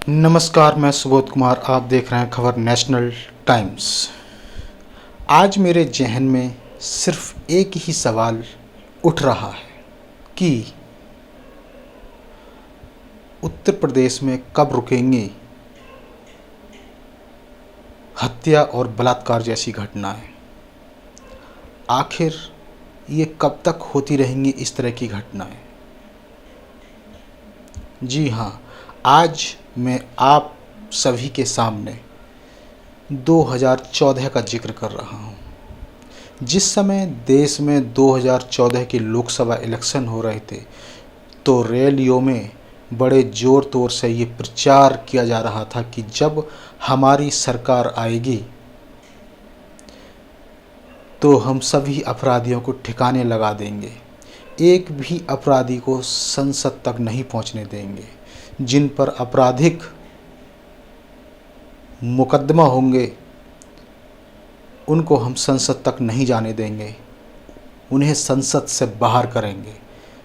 नमस्कार, मैं सुबोध कुमार। आप देख रहे हैं खबर नेशनल टाइम्स। आज मेरे जहन में सिर्फ एक ही सवाल उठ रहा है कि उत्तर प्रदेश में कब रुकेंगे हत्या और बलात्कार जैसी घटनाएं। आखिर ये कब तक होती रहेंगी इस तरह की घटनाएं। जी हाँ, आज मैं आप सभी के सामने 2014 का जिक्र कर रहा हूँ। जिस समय देश में 2014 के लोकसभा इलेक्शन हो रहे थे तो रैलियों में बड़े ज़ोर तोर से ये प्रचार किया जा रहा था कि जब हमारी सरकार आएगी तो हम सभी अपराधियों को ठिकाने लगा देंगे, एक भी अपराधी को संसद तक नहीं पहुंचने देंगे, जिन पर आपराधिक मुकदमा होंगे उनको हम संसद तक नहीं जाने देंगे, उन्हें संसद से बाहर करेंगे।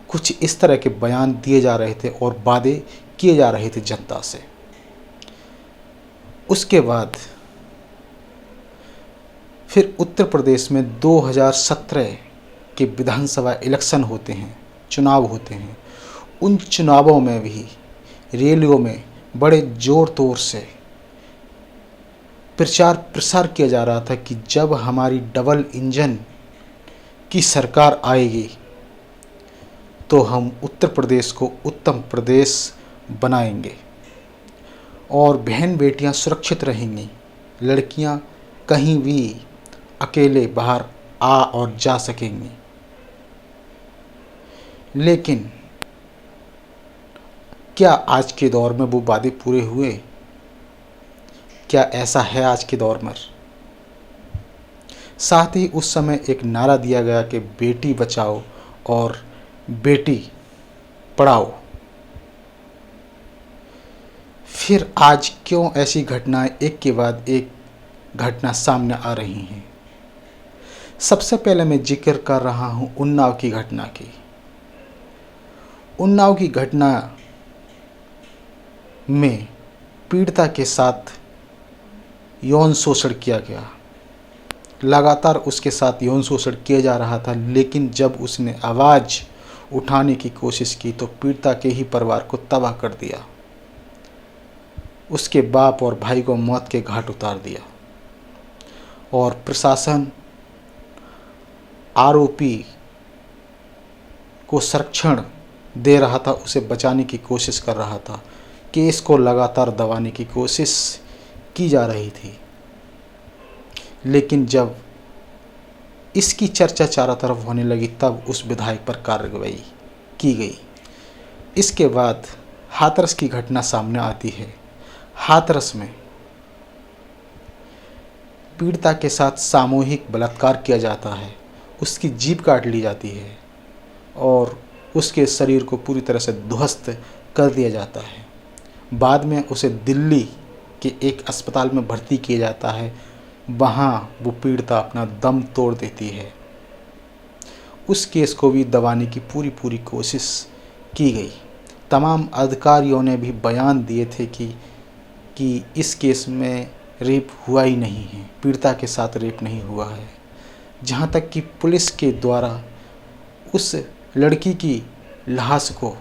कुछ इस तरह के बयान दिए जा रहे थे और वादे किए जा रहे थे जनता से। उसके बाद फिर उत्तर प्रदेश में 2017 के विधानसभा इलेक्शन होते हैं, चुनाव होते हैं। उन चुनावों में भी रैलियों में बड़े ज़ोर तोर से प्रचार प्रसार किया जा रहा था कि जब हमारी डबल इंजन की सरकार आएगी तो हम उत्तर प्रदेश को उत्तम प्रदेश बनाएंगे और बहन बेटियां सुरक्षित रहेंगी, लड़कियां कहीं भी अकेले बाहर आ और जा सकेंगी। लेकिन क्या आज के दौर में वो वादे पूरे हुए? क्या ऐसा है आज के दौर में? साथ ही उस समय एक नारा दिया गया कि बेटी बचाओ और बेटी पढ़ाओ। फिर आज क्यों ऐसी घटनाएं एक के बाद एक घटना सामने आ रही हैं? सबसे पहले मैं जिक्र कर रहा हूं उन्नाव की घटना की। उन्नाव की घटना में पीड़िता के साथ यौन शोषण किया गया। लगातार उसके साथ यौन शोषण किया जा रहा था, लेकिन जब उसने आवाज़ उठाने की कोशिश की तो पीड़िता के ही परिवार को तबाह कर दिया। उसके बाप और भाई को मौत के घाट उतार दिया और प्रशासन आरोपी को संरक्षण दे रहा था, उसे बचाने की कोशिश कर रहा था। केस को लगातार दबाने की कोशिश की जा रही थी, लेकिन जब इसकी चर्चा चारों तरफ होने लगी तब उस विधायक पर कार्रवाई की गई। इसके बाद हाथरस की घटना सामने आती है। हाथरस में पीड़िता के साथ सामूहिक बलात्कार किया जाता है, उसकी जीभ काट ली जाती है और उसके शरीर को पूरी तरह से ध्वस्त कर दिया जाता है। बाद में उसे दिल्ली के एक अस्पताल में भर्ती किया जाता है। वहाँ वो पीड़िता अपना दम तोड़ देती है। उस केस को भी दबाने की पूरी कोशिश की गई। तमाम अधिकारियों ने भी बयान दिए थे कि इस केस में रेप हुआ ही नहीं है, पीड़िता के साथ रेप नहीं हुआ है। जहाँ तक कि पुलिस के द्वारा उस लड़की की लाश को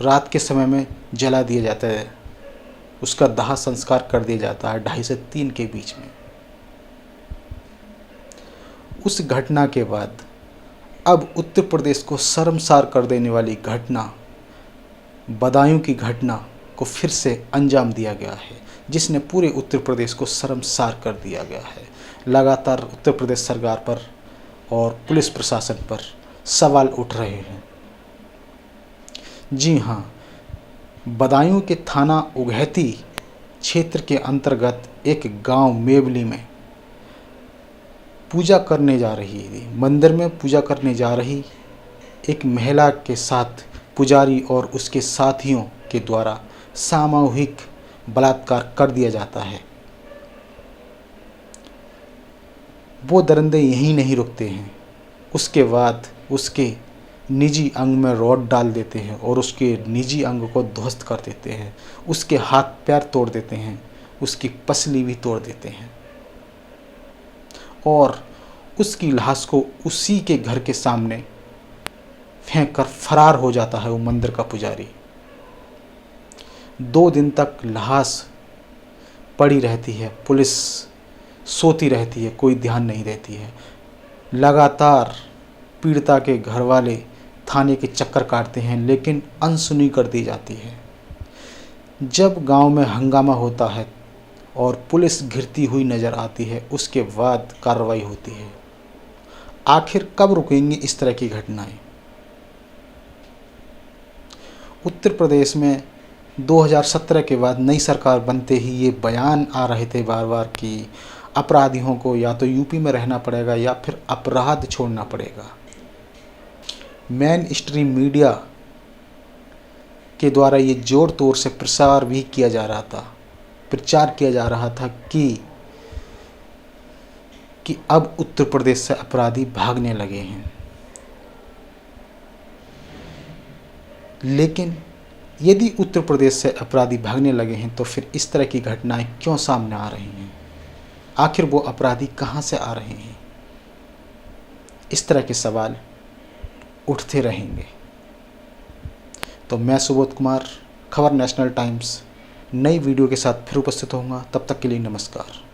रात के समय में जला दिया जाता है, उसका दाह संस्कार कर दिया जाता है 2:30 से 3 के बीच में। उस घटना के बाद अब उत्तर प्रदेश को शर्मसार कर देने वाली घटना, बदायूं की घटना को फिर से अंजाम दिया गया है, जिसने पूरे उत्तर प्रदेश को शर्मसार कर दिया गया है। लगातार उत्तर प्रदेश सरकार पर और पुलिस प्रशासन पर सवाल उठ रहे हैं। जी हाँ, बदायूं के थाना उघैती क्षेत्र के अंतर्गत एक गांव मेवली में पूजा करने जा रही थी, मंदिर में पूजा करने जा रही एक महिला के साथ पुजारी और उसके साथियों के द्वारा सामूहिक बलात्कार कर दिया जाता है। वो दरिंदे यहीं नहीं रुकते हैं। उसके बाद उसके निजी अंग में रॉड डाल देते हैं और उसके निजी अंग को ध्वस्त कर देते हैं, उसके हाथ पैर तोड़ देते हैं, उसकी पसली भी तोड़ देते हैं और उसकी लाश को उसी के घर के सामने फेंक कर फरार हो जाता है वो मंदिर का पुजारी। 2 दिन तक लाश पड़ी रहती है, पुलिस सोती रहती है, कोई ध्यान नहीं देती है। लगातार पीड़िता के घर वाले थाने के चक्कर काटते हैं लेकिन अनसुनी कर दी जाती है। जब गांव में हंगामा होता है और पुलिस घिरती हुई नज़र आती है, उसके बाद कार्रवाई होती है। आखिर कब रुकेंगी इस तरह की घटनाएं? उत्तर प्रदेश में 2017 के बाद नई सरकार बनते ही ये बयान आ रहे थे बार बार कि अपराधियों को या तो यूपी में रहना पड़ेगा या फिर अपराध छोड़ना पड़ेगा। मेन स्ट्रीम मीडिया के द्वारा ये जोर तोर से प्रचार किया जा रहा था कि अब उत्तर प्रदेश से अपराधी भागने लगे हैं। लेकिन यदि उत्तर प्रदेश से अपराधी भागने लगे हैं तो फिर इस तरह की घटनाएं क्यों सामने आ रही हैं? आखिर वो अपराधी कहां से आ रहे हैं? इस तरह के सवाल उठते रहेंगे। तो मैं सुबोध कुमार, खबर नेशनल टाइम्स, नई वीडियो के साथ फिर उपस्थित होऊंगा। तब तक के लिए नमस्कार।